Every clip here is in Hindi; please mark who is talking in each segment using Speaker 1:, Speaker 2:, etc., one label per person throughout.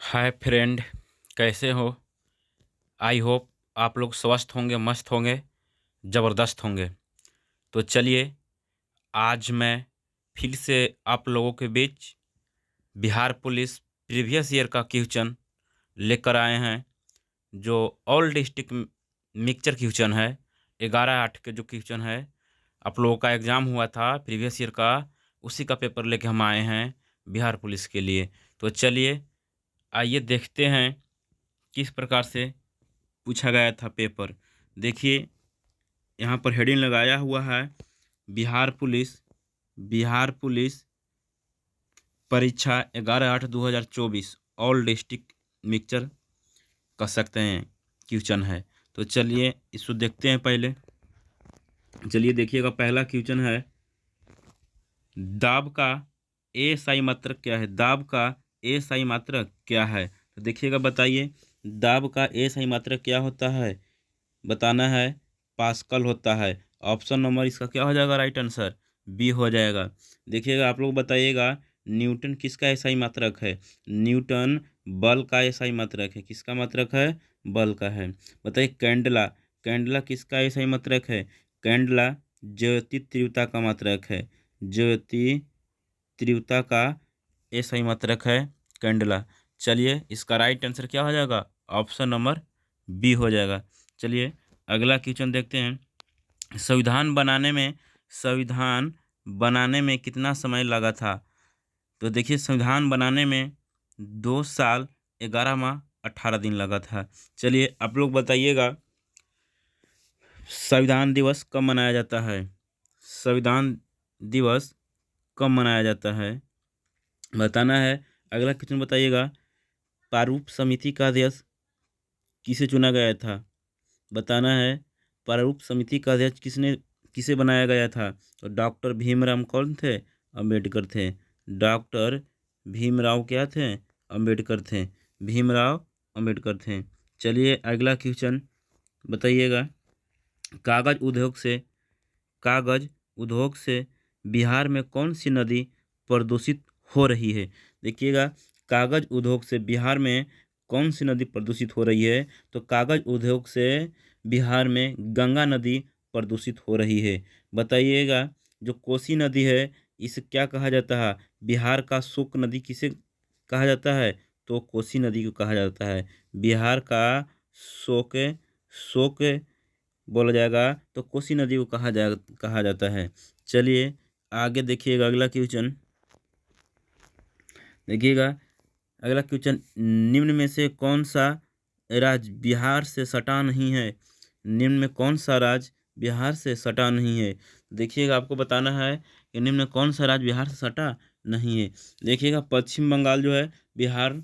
Speaker 1: हाय फ्रेंड, कैसे हो? आई होप आप लोग स्वस्थ होंगे, मस्त होंगे, ज़बरदस्त होंगे। तो चलिए, आज मैं फिर से आप लोगों के बीच बिहार पुलिस प्रीवियस ईयर का क्वेश्चन लेकर आए हैं। जो ऑल डिस्ट्रिक्ट मिक्सचर क्वेश्चन है, 11/8 के जो क्वेश्चन है, आप लोगों का एग्ज़ाम हुआ था प्रीवियस ईयर का, उसी का पेपर लेके हम आए हैं बिहार पुलिस के लिए। तो चलिए, आइए देखते हैं किस प्रकार से पूछा गया था पेपर। देखिए, यहाँ पर हेडिंग लगाया हुआ है, बिहार पुलिस परीक्षा 11/8/2024 ऑल डिस्ट्रिक्ट मिक्सचर कह सकते हैं क्वेश्चन है। तो चलिए इसको देखते हैं। पहले चलिए देखिएगा, पहला क्वेश्चन है, दाब का ए साई मात्रक क्या है? दाब का ए साई मात्रक क्या है? तो देखिएगा, बताइए, दाब का ए साई मात्रक क्या होता है? बताना है, पास्कल होता है। ऑप्शन नंबर इसका क्या हो जाएगा? राइट आंसर बी हो जाएगा। देखिएगा, आप लोग बताइएगा, न्यूटन किसका एसआई मात्रक है? न्यूटन बल का एसआई मात्रक है। किसका मात्रक है? बल का है। बताइए, कैंडला कैंडला किसका एसआई मात्रक है? कैंडला ज्योति तीव्रता का मात्रक है। ज्योति तीव्रता का एसआई मात्रक है कैंडला। चलिए, इसका राइट आंसर क्या हो जाएगा? ऑप्शन नंबर बी हो जाएगा। चलिए अगला क्वेश्चन देखते हैं। संविधान बनाने में कितना समय लगा था? तो देखिए, संविधान बनाने में 2 साल 11 माह 18 दिन लगा था। चलिए आप लोग बताइएगा, संविधान दिवस कब मनाया जाता है? संविधान दिवस कब मनाया जाता है? बताना है। अगला क्वेश्चन बताइएगा, प्रारूप समिति का अध्यक्ष किसे चुना गया था? बताना है, प्रारूप समिति का अध्यक्ष किसे बनाया गया था? तो डॉक्टर भीमराव कौन थे? अंबेडकर थे। डॉक्टर भीमराव क्या थे? अंबेडकर थे। भीमराव अंबेडकर थे। चलिए अगला क्वेश्चन बताइएगा, कागज उद्योग से कागज उद्योग से बिहार में कौन सी नदी प्रदूषित हो रही है? देखिएगा, कागज उद्योग से बिहार में कौन सी नदी प्रदूषित हो रही है? तो कागज उद्योग से बिहार में गंगा नदी प्रदूषित हो रही है। बताइएगा, जो कोसी नदी है, इसे क्या कहा जाता है? बिहार का शोक नदी किसे कहा जाता है? तो कोसी नदी को कहा जाता है। बिहार का शोक शोक बोला जाएगा तो कोसी नदी को कहा जाता है। चलिए आगे देखिएगा, अगला क्वेश्चन देखिएगा। अगला क्वेश्चन, निम्न में से कौन सा राज्य बिहार से सटा नहीं है? निम्न में कौन सा राज्य बिहार से सटा नहीं है? देखिएगा, आपको बताना है कि निम्न में कौन सा राज्य बिहार से सटा नहीं है। देखिएगा, पश्चिम बंगाल जो है बिहार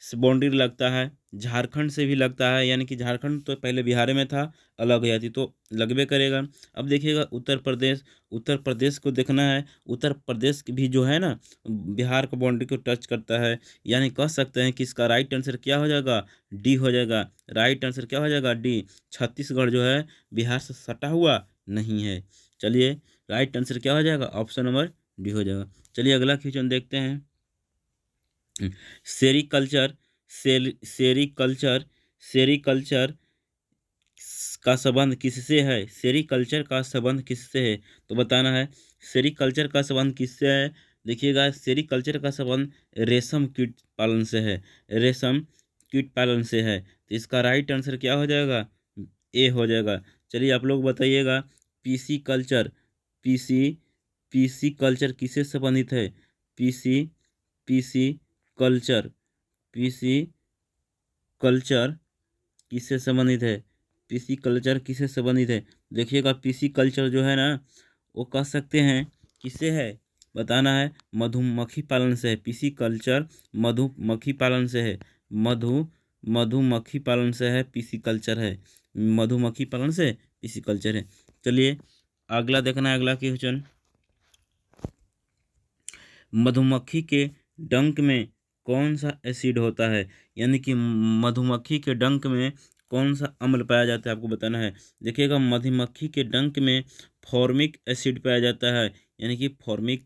Speaker 1: से बाउंड्री लगता है, झारखंड से भी लगता है, यानी कि झारखंड तो पहले बिहार में था, अलग हो जाती तो लगबे करेगा। अब देखिएगा, उत्तर प्रदेश को देखना है। उत्तर प्रदेश भी जो है ना, बिहार का बाउंड्री को टच करता है, यानी कह सकते हैं कि इसका राइट आंसर क्या हो जाएगा? डी हो जाएगा। राइट आंसर क्या हो जाएगा? डी। छत्तीसगढ़ जो है बिहार से सटा हुआ नहीं है। चलिए, राइट आंसर क्या हो जाएगा? ऑप्शन नंबर डी हो जाएगा। चलिए अगला क्वेश्चन देखते हैं। सेरीकल्चर सेरीकल्चर सेरीकल्चर का संबंध किससे है? सेरीकल्चर का संबंध किससे है? तो बताना है, सेरीकल्चर का संबंध किससे है? देखिएगा, सेरीकल्चर का संबंध रेशम कीट पालन से है। रेशम कीट पालन से है। तो इसका राइट आंसर क्या हो जाएगा? ए हो जाएगा। चलिए आप लोग बताइएगा, PC culture PC PC culture किससे संबंधित है? PC PC culture PC culture किससे संबंधित है? पीसी कल्चर किससे संबंधित है? देखिएगा, पीसी कल्चर जो है ना, वो कह सकते हैं किससे है? बताना है, मधुमक्खी पालन से है। पीसी कल्चर मधुमक्खी पालन से है। मधुमक्खी पालन से है, पीसी कल्चर है। मधुमक्खी पालन से पीसी कल्चर है। चलिए अगला देखना है, अगला क्वेश्चन, मधुमक्खी के डंक में कौन सा एसिड होता है? यानी कि मधुमक्खी के डंक में कौन सा अम्ल पाया जाता है? आपको बताना है। देखिएगा, मधुमक्खी के डंक में फॉर्मिक एसिड पाया जाता है, यानी कि फॉर्मिक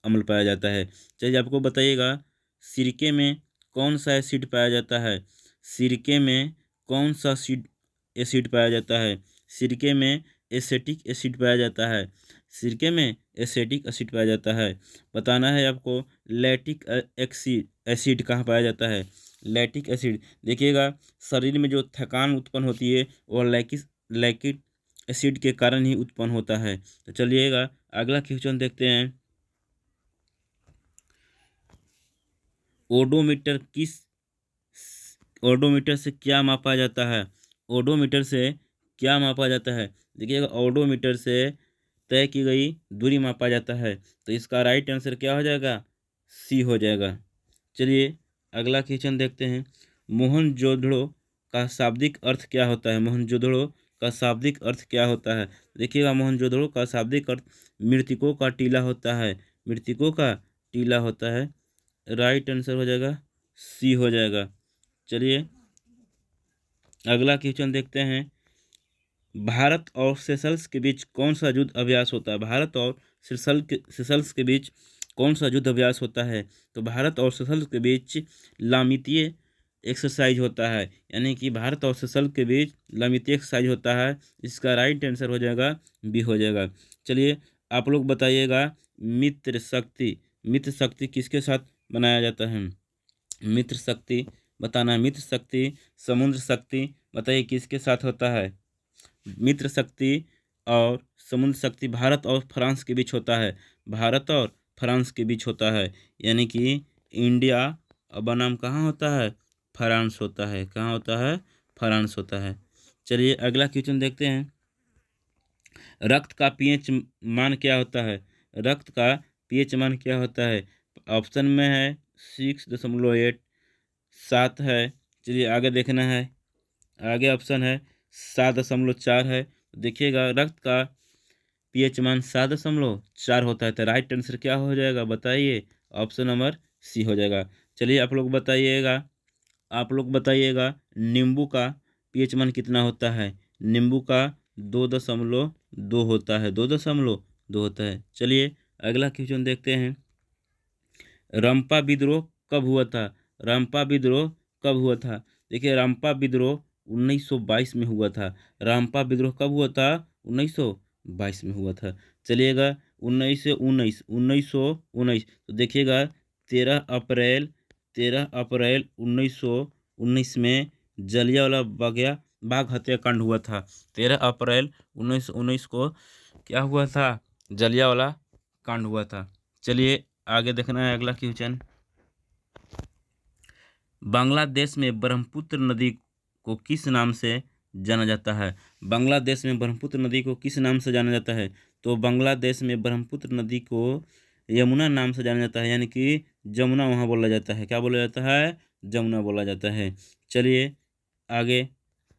Speaker 1: अम्ल पाया जाता है। चलिए आपको बताइएगा, सिरके में कौन सा एसिड पाया जाता है? सिरके में कौन सा एसिड पाया जाता है? सिरके में एसिटिक एसिड पाया जाता है। सिरके में एसिटिक एसिड पाया जाता है। बताना है आपको लैक्टिक एसिड कहाँ पाया जाता है? लैक्टिक एसिड देखिएगा, शरीर में जो थकान उत्पन्न होती है वो लैक्टिक एसिड के कारण ही उत्पन्न होता है। तो चलिएगा अगला क्वेश्चन देखते हैं। ओडोमीटर से क्या मापा जाता है? ओडोमीटर से क्या मापा जाता है? देखिएगा, ओडोमीटर से तय की गई दूरी मापा जाता है। तो इसका राइट आंसर क्या हो जाएगा? सी हो जाएगा। चलिए अगला क्वेश्चन देखते हैं। मोहनजोदड़ो का शाब्दिक अर्थ क्या होता है? मोहनजोदड़ो का शाब्दिक अर्थ क्या होता है? देखिएगा, मोहनजोदड़ो का शाब्दिक अर्थ मृतकों का टीला होता है। मृतकों का टीला होता है। राइट आंसर हो जाएगा सी हो जाएगा। चलिए अगला क्वेश्चन देखते हैं। भारत और सेशल्स के बीच कौन सा युद्ध अभ्यास होता है? भारत और सेशल्स के बीच कौन सा युद्ध अभ्यास होता है? तो भारत और सेशल्स के बीच लामितीय एक्सरसाइज होता है। यानी कि भारत और सेशल्स के बीच लामितीय एक्सरसाइज होता है। इसका राइट आंसर हो जाएगा बी हो जाएगा। चलिए आप लोग बताइएगा, मित्र शक्ति किसके साथ बनाया जाता है? मित्र शक्ति बताना है। मित्र शक्ति समुद्र शक्ति बताइए किसके साथ होता है? मित्र शक्ति और समुद्र शक्ति भारत और फ्रांस के बीच होता है। भारत और फ्रांस के बीच होता है। यानी कि इंडिया बनाम कहाँ होता है? फ्रांस होता है। कहाँ होता है? फ्रांस होता है। चलिए अगला क्वेश्चन देखते हैं। रक्त का पीएच मान क्या होता है? रक्त का पीएच मान क्या होता है? ऑप्शन में है 6.8, 7 है। चलिए आगे देखना है। आगे ऑप्शन है 7.4 है। देखिएगा रक्त का पीएच मान 7.4 होता है। तो राइट आंसर क्या हो जाएगा बताइए? ऑप्शन नंबर सी हो जाएगा। चलिए आप लोग बताइएगा नींबू का पीएच मान कितना होता है? नींबू का 2.2 होता है। 2.2 होता है। चलिए अगला क्वेश्चन देखते हैं। रंपा विद्रोह कब हुआ था? रंपा विद्रोह कब हुआ था? देखिए रंपा विद्रोह 1922 में हुआ था। रंपा विद्रोह कब हुआ था? 1922 में हुआ था। चलिएगा 1919 तो देखिएगा 13 अप्रैल 1919 में जलियांवाला बाग हत्याकांड हुआ था। 13 अप्रैल 1919 को क्या हुआ था? जलियांवाला कांड हुआ था। चलिए आगे देखना है अगला क्वेश्चन। बांग्लादेश में ब्रह्मपुत्र नदी को किस नाम से जाना जाता है? बांग्लादेश में ब्रह्मपुत्र नदी को किस नाम से जाना जाता है? तो बांग्लादेश में ब्रह्मपुत्र नदी को यमुना नाम से जाना जाता है। यानी कि जमुना वहाँ बोला जाता है। क्या बोला जाता है? जमुना बोला जाता है। चलिए आगे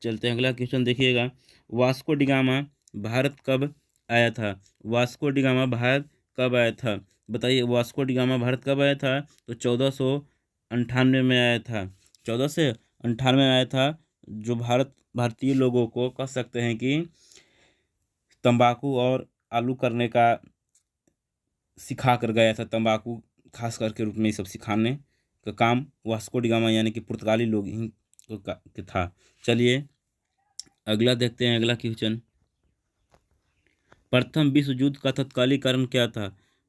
Speaker 1: चलते हैं। अगला क्वेश्चन देखिएगा। वास्को डिगामा भारत कब आया था? वास्को डिगामा भारत कब आया था? बताइए वास्को डिगामा भारत कब आया था? तो 1498 में आया था। 1498 में आया था। जो भारतीय लोगों को कह सकते हैं कि तंबाकू और आलू करने का सिखा कर गया था। तंबाकू खास करके रूप में ये सब सिखाने का काम वास्को डिगामा यानी कि पुर्तगाली लोग ही के था। चलिए अगला देखते हैं। अगला क्वेश्चन। प्रथम विश्व युद्ध का तत्कालीन कारण क्या था?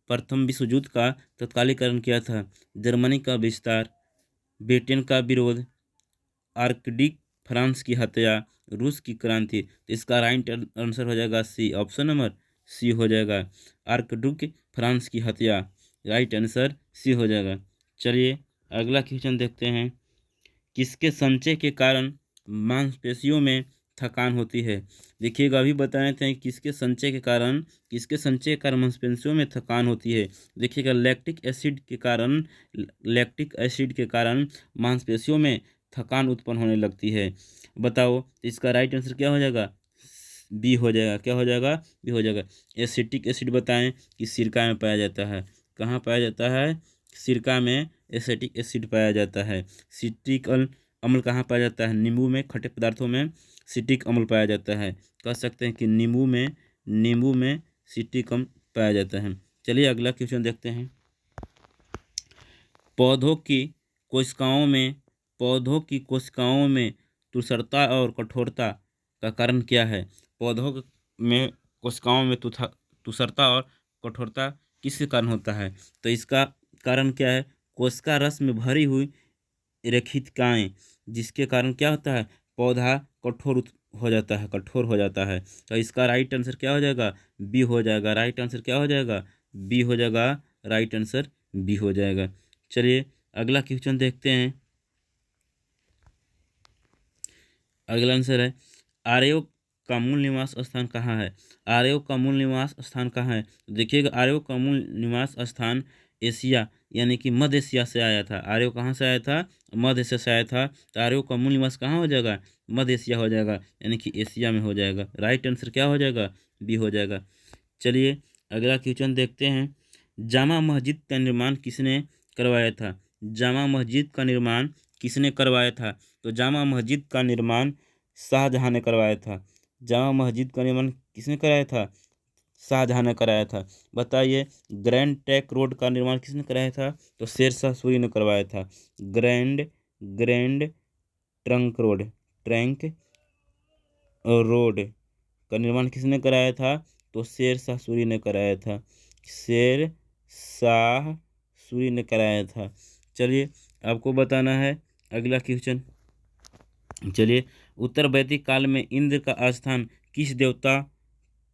Speaker 1: प्रथम विश्व युद्ध का तत्कालीन कारण क्या था? जर्मनी का विस्तार, ब्रिटेन का विरोध, आर्कडिक फ्रांस की हत्या, रूस की क्रांति। तो इसका राइट आंसर हो जाएगा सी। ऑप्शन नंबर सी हो जाएगा। आर्कडिक फ्रांस की हत्या। राइट आंसर सी हो जाएगा। चलिए अगला क्वेश्चन देखते हैं। किसके संचय के कारण मांसपेशियों में थकान होती है? देखिएगा अभी बताए थे किसके संचय के कारण मांसपेशियों में थकान होती है। देखिएगा लैक्टिक एसिड के कारण मांसपेशियों में थकान उत्पन्न होने लगती है। बताओ इसका राइट आंसर क्या हो जाएगा? बी हो जाएगा। क्या हो जाएगा? बी हो जाएगा। एसिटिक एसिड बताएं कि सिरका में पाया जाता है। कहाँ पाया जाता है? सिरका में एसिटिक एसिड पाया जाता है। सिट्रिक अम्ल कहाँ पाया जाता है? नींबू में, खट्टे पदार्थों में सिट्रिक अम्ल पाया जाता है। कह सकते हैं कि नींबू में सिट्रिक अम्ल पाया जाता है। चलिए अगला क्वेश्चन देखते हैं। पौधों की कोशिकाओं में पौधों की कोशिकाओं में तुषरता और कठोरता का कारण क्या है? पौधों में कोशिकाओं में तुषरता और कठोरता किसके कारण होता है? तो इसका कारण क्या है? कोशिका रस में भरी हुई रेखिकाएं, जिसके कारण क्या होता है? पौधा हो जाता है, कठोर हो जाता है। तो इसका राइट आंसर क्या हो जाएगा? बी हो जाएगा। राइट आंसर क्या हो जाएगा? बी हो जाएगा। राइट आंसर बी हो जाएगा। चलिए अगला क्वेश्चन देखते हैं। अगला आंसर है आर्यों का मूल निवास स्थान कहाँ है? आर्यों का मूल निवास स्थान कहाँ है? तो देखिएगा, आर्यों का मूल निवास स्थान एशिया यानी कि मध्य एशिया से आया था। आर्यों कहाँ से आया था? मध्य एशिया से आया था। तो आर्यों का मूल निवास कहाँ हो जाएगा? मध्य एशिया हो जाएगा, यानी कि एशिया में हो जाएगा। राइट आंसर क्या हो जाएगा? बी हो जाएगा। चलिए अगला क्वेश्चन देखते हैं। जामा मस्जिद का निर्माण किसने करवाया था? जामा मस्जिद का निर्माण किसने करवाया था? तो जामा मस्जिद का निर्माण शाहजहां ने करवाया था। जामा मस्जिद का निर्माण किसने कराया था? शाहजहां ने कराया था। बताइए, ग्रैंड ट्रंक रोड का निर्माण किसने कराया था? तो शेरशाह सूरी ने करवाया था। ग्रैंड ग्रैंड ट्रंक रोड का निर्माण किसने कराया था? तो शेरशाह सूरी ने कराया था। शेर शाह सूरी ने कराया था। चलिए आपको बताना है अगला क्वेश्चन। चलिए, उत्तर वैदिक काल में इंद्र का स्थान किस देवता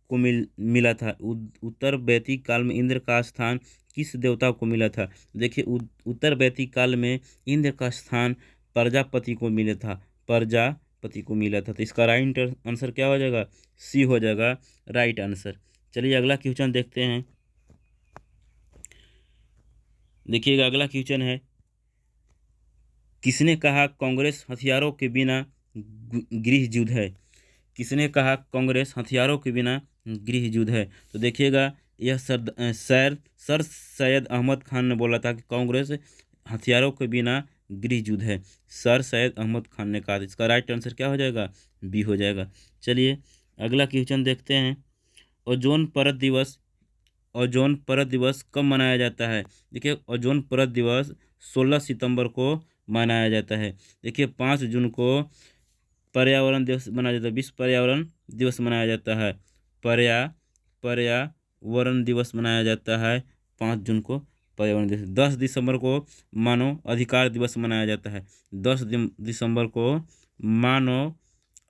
Speaker 1: को मिला था? उत्तर वैदिक काल में इंद्र का स्थान किस देवता को मिला था? देखिए, उत्तर वैदिक काल में इंद्र का स्थान प्रजापति को मिला था। प्रजापति को मिला था। तो इसका राइट आंसर क्या हो जाएगा? सी हो जाएगा राइट आंसर। चलिए अगला क्वेश्चन देखते हैं। देखिएगा, अगला क्वेश्चन है, किसने कहा कांग्रेस हथियारों के बिना गृह युद्ध है? किसने कहा कांग्रेस हथियारों के बिना गृह युद्ध है? तो देखिएगा, यह सर सैयद अहमद खान ने बोला था कि कांग्रेस हथियारों के बिना गृह युद्ध है। सर सैयद अहमद खान ने कहा था। इसका राइट आंसर क्या हो जाएगा? बी हो जाएगा। चलिए अगला क्वेश्चन देखते हैं। ओजोन परत दिवस ओजोन परत दिवस कब मनाया जाता है? देखिए, ओजोन परत दिवस 16 सितंबर को मनाया जाता है। देखिए, 5 जून को पर्यावरण दिवस मनाया जाता है। विश्व पर्यावरण दिवस मनाया जाता है। पर्यावरण दिवस मनाया जाता है 5 जून को पर्यावरण दिवस। 10 दिसंबर को मानव अधिकार दिवस मनाया जाता है। 10 दिसंबर को मानव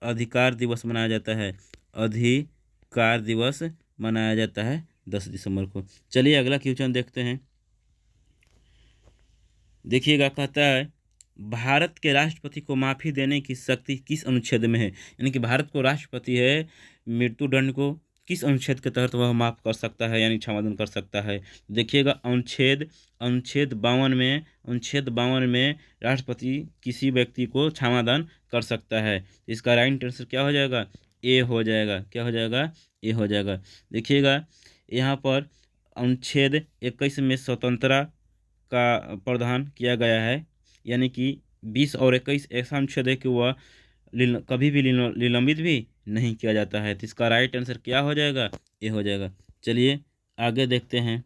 Speaker 1: अधिकार दिवस मनाया जाता है। अधिकार दिवस मनाया जाता है 10 दिसंबर को। चलिए अगला क्वेश्चन देखते हैं। देखिएगा, कहता है भारत के राष्ट्रपति को माफी देने की शक्ति किस अनुच्छेद में है? यानी कि भारत को राष्ट्रपति है, मृत्यु दंड को किस अनुच्छेद के तहत वह माफ कर सकता है, यानी क्षमादान कर सकता है? देखिएगा, अनुच्छेद 52 में राष्ट्रपति किसी व्यक्ति को क्षमादान कर सकता है। इसका राइट आंसर क्या हो जाएगा? ए हो जाएगा। क्या हो जाएगा? ए हो जाएगा। देखिएगा, यहाँ पर अनुच्छेद 21 में स्वतंत्रता का प्रावधान किया गया है, यानी कि 20 और 21 ऐसा अनुच्छेद है कि वह कभी भी निलंबित भी नहीं किया जाता है। तो इसका राइट आंसर क्या हो जाएगा? ये हो जाएगा। चलिए आगे देखते हैं।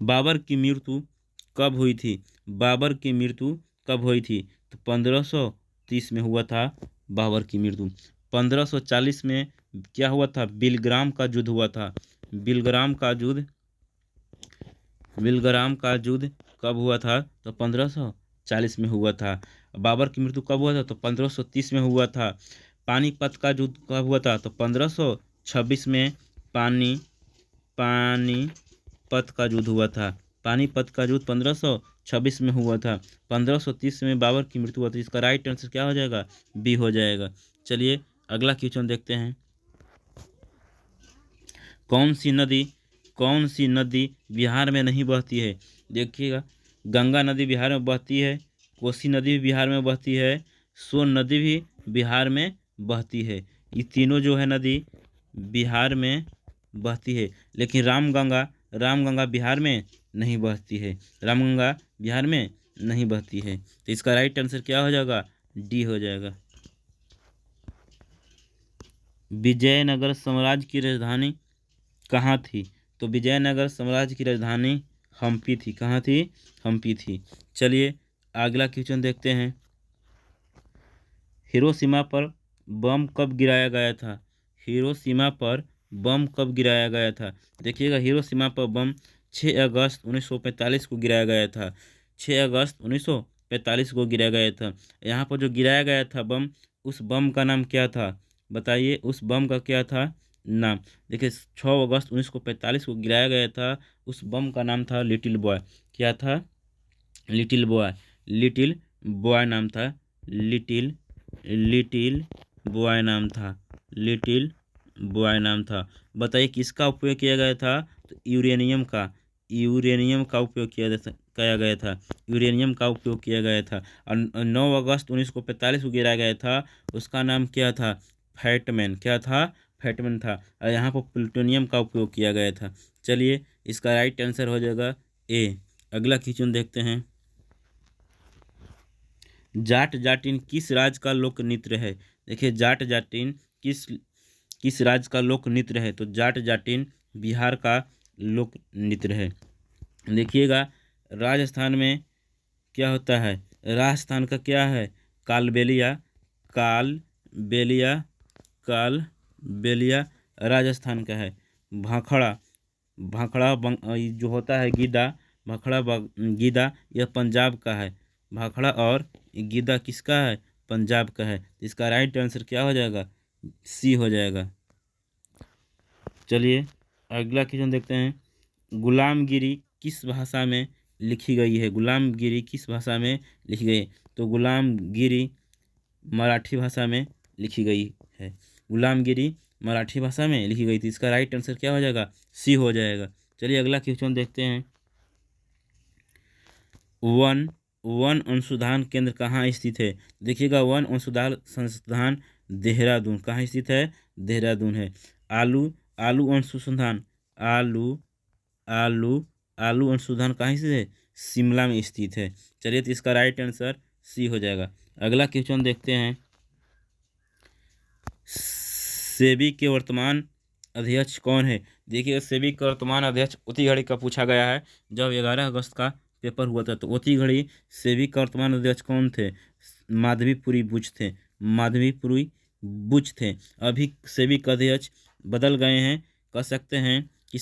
Speaker 1: बाबर की मृत्यु कब हुई थी? बाबर की मृत्यु कब हुई थी? तो 1530 में हुआ था बाबर की मृत्यु। 1540 में क्या हुआ था? बिलग्राम का युद्ध हुआ था। बिलग्राम का युद्ध कब हुआ था? तो 1540 में हुआ था। बाबर की मृत्यु कब हुआ था? तो 1530 में हुआ था। पानीपत का युद्ध कब हुआ था? तो 1526 में पानीपत का युद्ध हुआ था। पानीपत का युद्ध 1526 में हुआ था। 1530 में बाबर की मृत्यु हुआ था। इसका राइट आंसर क्या हो जाएगा? बी हो जाएगा। चलिए अगला क्वेश्चन देखते हैं। कौन सी नदी बिहार में नहीं बहती है? देखिएगा, गंगा नदी बिहार में बहती है, कोसी नदी भी बिहार में बहती है, सोन नदी भी बिहार में बहती है। ये तीनों जो है नदी बिहार में बहती है, लेकिन रामगंगा बिहार में नहीं बहती है। रामगंगा बिहार में नहीं बहती है। तो इसका राइट आंसर क्या हो जाएगा? डी हो जाएगा। विजयनगर साम्राज्य की राजधानी कहाँ थी? तो विजयनगर साम्राज्य की राजधानी हम्पी थी। कहाँ थी? हम्पी थी। चलिए अगला क्वेश्चन देखते हैं। हिरोशिमा पर बम कब गिराया गया था? हिरोशिमा पर बम कब गिराया गया था? देखिएगा, हिरोशिमा पर बम 6 अगस्त 1945 को गिराया गया था। 6 अगस्त 1945 को गिराया गया था। यहाँ पर जो गिराया गया था बम, उस बम का नाम क्या था? बताइए, उस बम का क्या था नाम? देखिए, 6 अगस्त 1945 को गिराया गया था। उस बम का नाम था लिटिल बॉय। क्या था? Little boy. लिटिल बॉय नाम था। लिटिल लिटिल बॉय नाम था। लिटिल बॉय नाम था। बताइए किसका उपयोग किया गया था? तो यूरेनियम का। यूरेनियम का उपयोग किया गया था। यूरेनियम का उपयोग किया गया था। और 9 अगस्त 1945 को गिराया गया था। उसका नाम क्या था? फैटमैन। क्या था? फैटमैन था। और यहाँ पर प्लूटोनियम का उपयोग किया गया था। चलिए इसका राइट आंसर हो जाएगा ए। अगला क्वेश्चन देखते हैं। जाट जाटिन किस राज्य का लोक नृत्य है? देखिए, जाट जाटिन किस किस राज्य का लोक नृत्य है? तो जाट जाटिन बिहार का लोक नृत्य है। देखिएगा, राजस्थान में क्या होता है? राजस्थान का क्या है? कालबेलिया। कालबेलिया। कालबेलिया राजस्थान का है। भाखड़ा। भाखड़ा जो होता है गीदा। गीदा यह पंजाब का है। भाखड़ा और गीदा किसका है? पंजाब का है। इसका राइट आंसर क्या हो जाएगा? सी हो जाएगा। चलिए अगला क्वेश्चन देखते हैं। गुलामगिरी किस भाषा में लिखी गई है? गुलामगिरी किस भाषा में लिखी गई है? तो गुलामगिरी मराठी भाषा में लिखी गई है। गुलामगिरी मराठी भाषा में लिखी गई थी। इसका राइट आंसर क्या हो जाएगा? सी हो जाएगा। चलिए अगला क्वेश्चन देखते हैं। वन वन अनुसंधान केंद्र कहाँ स्थित है? देखिएगा, वन अनुसंधान संस्थान देहरादून। कहाँ स्थित है? देहरादून है। आलू आलू अनुसंधान आलू आलू आलू अनुसंधान कहाँ स्थित है? शिमला में स्थित है। चलिए तो इसका राइट आंसर सी हो जाएगा। अगला क्वेश्चन देखते हैं। सेबी के वर्तमान अध्यक्ष कौन है? देखिए, सेबी का वर्तमान अध्यक्ष उसी घड़ी का पूछा गया है जब 11 अगस्त का पेपर हुआ था। तो उसी घड़ी सेबी का वर्तमान अध्यक्ष कौन थे? माधवीपुरी बुच थे। माधवीपुरी बुच थे। अभी सेबी का अध्यक्ष बदल गए हैं। कह सकते हैं कि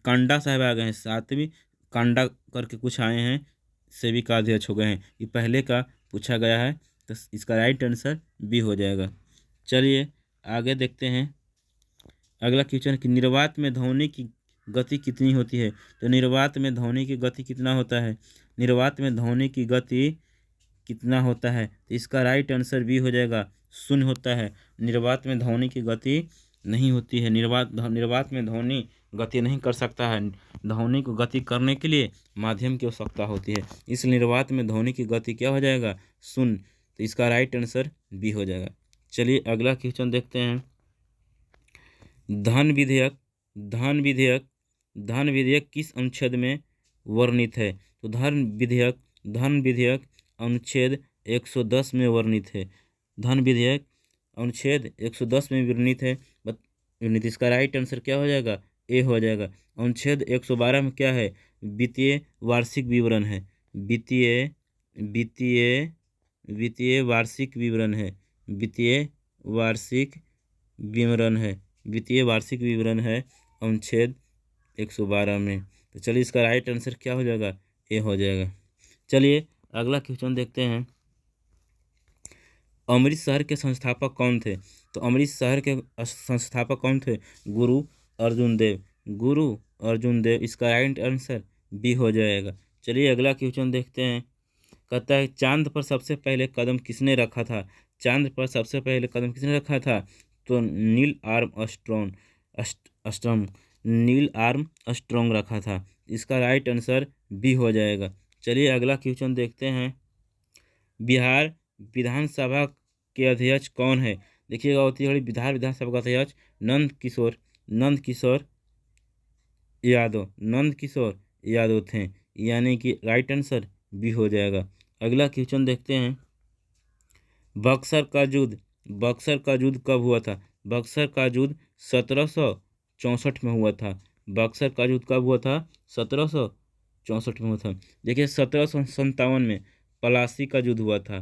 Speaker 1: कांडा साहब आ गए हैं। 7वीं कांडा करके कुछ आए हैं, सेबी का अध्यक्ष हो गए हैं। ये पहले का पूछा गया है, तो इसका राइट आंसर बी हो जाएगा। चलिए आगे देखते हैं। अगला क्वेश्चन कि निर्वात में ध्वनि की गति कितनी होती है? तो निर्वात में ध्वनि की गति कितना होता है? निर्वात में ध्वनि की गति कितना होता है? तो इसका राइट आंसर बी हो जाएगा, 0 होता है। निर्वात में ध्वनि की गति नहीं होती है। निर्वात में ध्वनि गति नहीं कर सकता है। ध्वनि को गति करने के लिए माध्यम की आवश्यकता होती है। इस निर्वात में ध्वनि की गति क्या हो जाएगा? 0। तो इसका राइट आंसर बी हो जाएगा। चलिए अगला क्वेश्चन देखते हैं। धन विधेयक धन विधेयक धन विधेयक किस अनुच्छेद में वर्णित है? तो धन विधेयक अनुच्छेद 110 में वर्णित है। धन विधेयक अनुच्छेद 110 में वर्णित है। इसका राइट आंसर क्या हो जाएगा? ए हो जाएगा। अनुच्छेद 112 में क्या है? वित्तीय वार्षिक विवरण है। वित्तीय वित्तीय वित्तीय वार्षिक विवरण है। वित्तीय वार्षिक विवरण है। वित्तीय वार्षिक विवरण है अनुच्छेद 112 में। तो चलिए इसका राइट आंसर क्या हो जाएगा? ए हो जाएगा। चलिए अगला क्वेश्चन देखते हैं। अमृत शहर के संस्थापक कौन थे? तो अमृत शहर के संस्थापक कौन थे? गुरु अर्जुन देव। गुरु अर्जुन देव। इसका राइट आंसर बी हो जाएगा। चलिए अगला क्वेश्चन देखते हैं। कहता है चांद पर सबसे पहले कदम किसने रखा था? चांद पर सबसे पहले कदम किसने रखा था? तो नील आर्मस्ट्रॉन्ग नील आर्मस्ट्रॉन्ग रखा था। इसका राइट आंसर बी हो जाएगा। चलिए अगला क्वेश्चन देखते हैं। बिहार विधानसभा के अध्यक्ष कौन है? देखिएगा, बिहार विधानसभा का अध्यक्ष नंद किशोर यादव थे। यानी कि राइट आंसर बी हो जाएगा। अगला क्वेश्चन देखते हैं। बक्सर का युद्ध कब हुआ था? बक्सर का युद्ध 1764 में हुआ था। बक्सर का युद्ध कब हुआ था? 1764 64 में हुआ था। देखिए 1757 में पलासी का युद्ध हुआ था।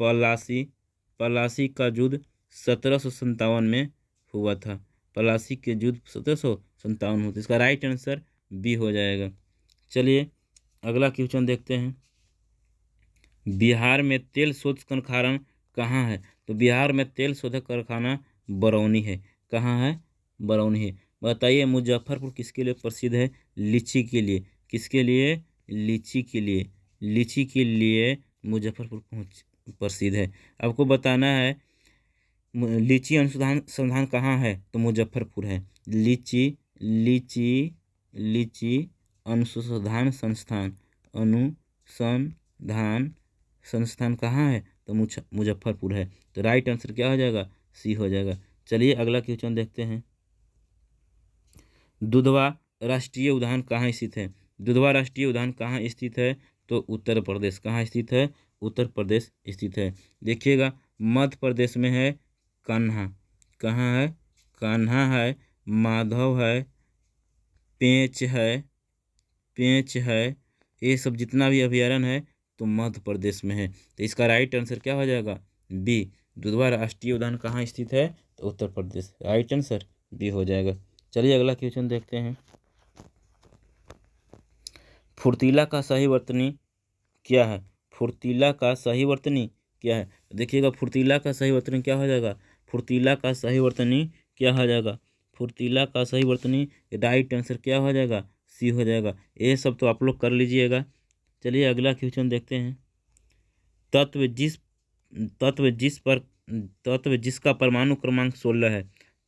Speaker 1: पलासी का युद्ध 1757 में हुआ था। पलासी के युद्ध 1757 हुआ था। इसका राइट आंसर बी हो जाएगा। चलिए अगला क्वेश्चन देखते हैं। बिहार में तेल शोध कारखाना कहाँ है? तो बिहार में तेल शोधक कारखाना बरौनी है। कहाँ है? बरौनी है। बताइए मुजफ्फरपुर किसके लिए प्रसिद्ध है? लीची के लिए। किसके लिए? लीची के लिए। लीची के लिए मुजफ्फरपुर प्रसिद्ध है। आपको बताना है लीची अनुसंधान संस्थान कहाँ है? तो मुजफ्फरपुर है। लीची लीची लीची अनुसंधान संस्थान अनुसंधान संस्थान कहाँ है? तो मुजफ्फरपुर है। तो राइट आंसर क्या हो जाएगा? सी हो जाएगा। चलिए अगला क्वेश्चन देखते हैं। दुधवा राष्ट्रीय उद्यान कहाँ स्थित है? दुधवा राष्ट्रीय उद्यान कहाँ स्थित है? तो उत्तर प्रदेश। कहाँ स्थित है? उत्तर प्रदेश स्थित है। देखिएगा मध्य प्रदेश में है। कान्हा। कहाँ है? कान्हा है, माधव है, पेंच है, ये सब जितना भी अभयारण्य है तो मध्य प्रदेश में है। तो इसका राइट आंसर क्या हो जाएगा? बी। दुधवा राष्ट्रीय उद्यान कहाँ स्थित है? तो Uttar Pradesh. Right answer B हो जाएगा। चलिए अगला क्वेश्चन देखते हैं। फुर्तीला का सही वर्तनी क्या है? फुर्तीला का सही वर्तनी क्या है? देखिएगा फुर्तीला का सही वर्तनी क्या हो जाएगा? फुर्तीला का सही वर्तनी क्या हो जाएगा? फुर्तीला का सही वर्तनी राइट आंसर क्या हो जाएगा? सी हो जाएगा। ये सब तो आप लोग कर लीजिएगा। चलिए अगला क्वेश्चन देखते हैं। तत्व जिस तत्व जिस पर तत्व जिसका परमाणु क्रमांक 16 है।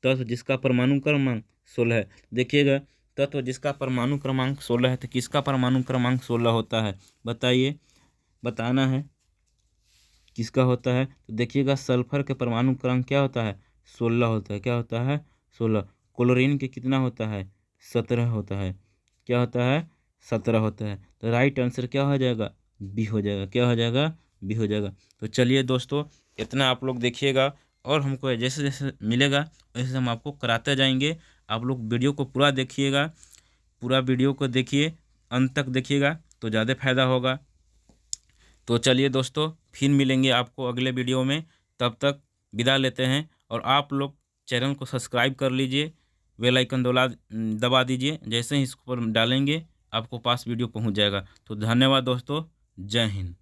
Speaker 1: तत्व जिसका परमाणु क्रमांक 16 है। देखिएगा तत्व जिसका परमाणु क्रमांक 16 है तो किसका परमाणु क्रमांक 16 होता है? बताइए, बताना है किसका होता है। तो देखिएगा सल्फर के परमाणु क्रमांक क्या होता है? 16 होता है। क्या होता है? 16। क्लोरीन के कितना होता है? 17 होता है। क्या होता है? 17 होता है। तो राइट आंसर क्या हो जाएगा? बी हो जाएगा। क्या हो जाएगा? बी हो जाएगा। तो चलिए दोस्तों इतना आप लोग देखिएगा और हमको जैसे जैसे मिलेगा वैसे हम आपको कराते जाएंगे। आप लोग वीडियो को पूरा देखिएगा। पूरा वीडियो को देखिए, अंत तक देखिएगा तो ज़्यादा फायदा होगा। तो चलिए दोस्तों फिर मिलेंगे आपको अगले वीडियो में। तब तक विदा लेते हैं और आप लोग चैनल को सब्सक्राइब कर लीजिए, बेल आइकन दबा दीजिए। जैसे ही इसको पर डालेंगे आपको पास वीडियो पहुंच जाएगा। तो धन्यवाद दोस्तों। जय हिंद।